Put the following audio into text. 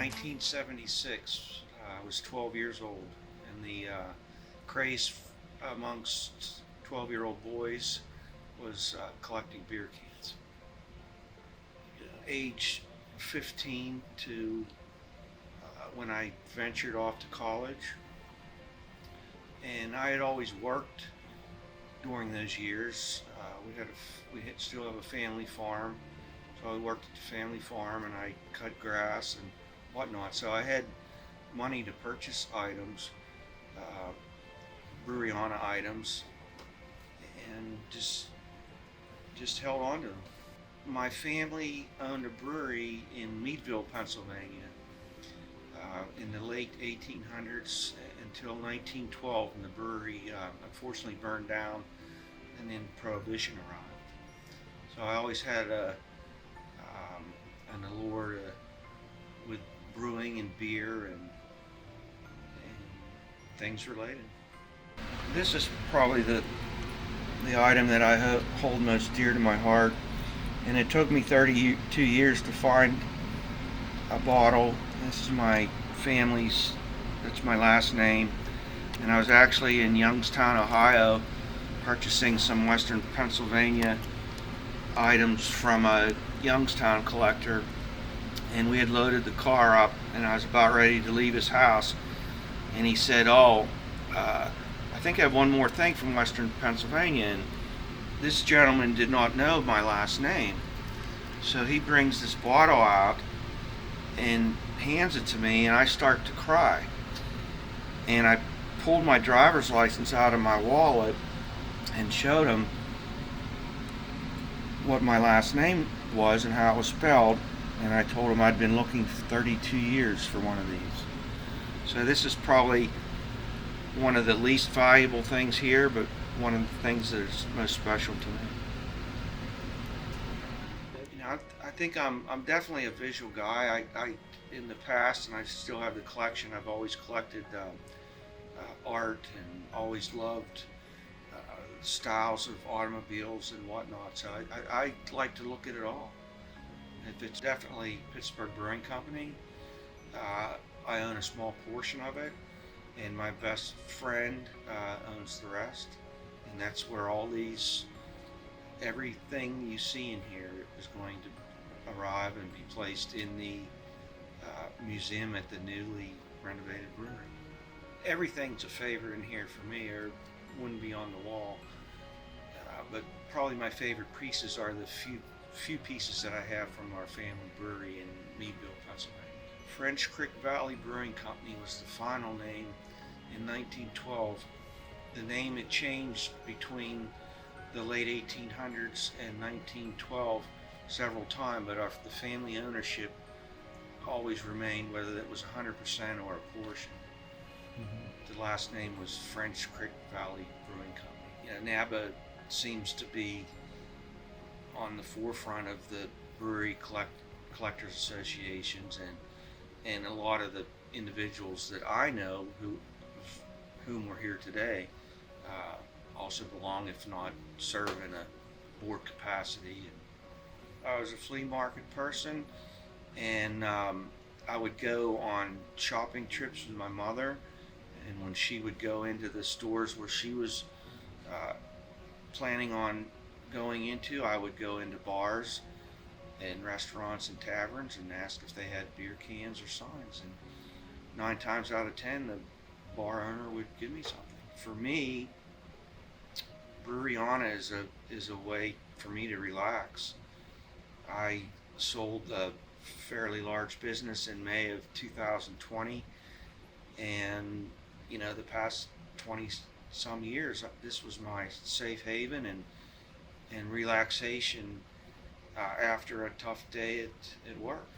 1976. I was 12 years old, and the craze amongst 12-year-old boys was collecting beer cans. Age 15 to when I ventured off to college, and I had always worked during those years. We still have a family farm, so I worked at the family farm and I cut grass and whatnot. So I had money to purchase items, Breweriana items, and just held on to them. My family owned a brewery in Meadville, Pennsylvania, in the late 1800s until 1912, and the brewery unfortunately burned down, and then Prohibition arrived. So I always had an allure with brewing and beer and things related. This is probably the item that I hold most dear to my heart, and it took me 32 years to find a bottle. This is my family's, that's my last name, and I was actually in Youngstown, Ohio, purchasing some Western Pennsylvania items from a Youngstown collector, and we had loaded the car up, and I was about ready to leave his house, and he said, I think I have one more thing from Western Pennsylvania. And this gentleman did not know my last name, so he brings this bottle out and hands it to me, and I start to cry, and I pulled my driver's license out of my wallet and showed him what my last name was and how it was spelled, and I told him I'd been looking for 32 years for one of these. So this is probably one of the least valuable things here, but one of the things that is most special to me. You know, I think I'm definitely a visual guy. I in the past, and I still have the collection, I've always collected art and always loved styles of automobiles and whatnot. So I like to look at it all. If it's definitely Pittsburgh Brewing Company, I own a small portion of it, and my best friend owns the rest, and that's where everything you see in here is going to arrive and be placed in the museum at the newly renovated brewery. Everything's a favorite in here for me, or wouldn't be on the wall, but probably my favorite pieces are the few pieces that I have from our family brewery in Meadville, Pennsylvania. French Creek Valley Brewing Company was the final name in 1912. The name had changed between the late 1800s and 1912 several times, but the family ownership always remained, whether that was 100% or a portion. Mm-hmm. The last name was French Creek Valley Brewing Company. You know, NABA seems to be on the forefront of the brewery collectors associations, and a lot of the individuals that I know whom were here today also belong, if not serve in a board capacity. I was a flea market person, and I would go on shopping trips with my mother, and when she would go into the stores where she was planning on going into, I would go into bars and restaurants and taverns and ask if they had beer cans or signs, and 9 times out of 10 the bar owner would give me something. For me, Breweriana is a way for me to relax. I sold a fairly large business in May of 2020, and you know, the past 20 some years this was my safe haven and relaxation after a tough day at work.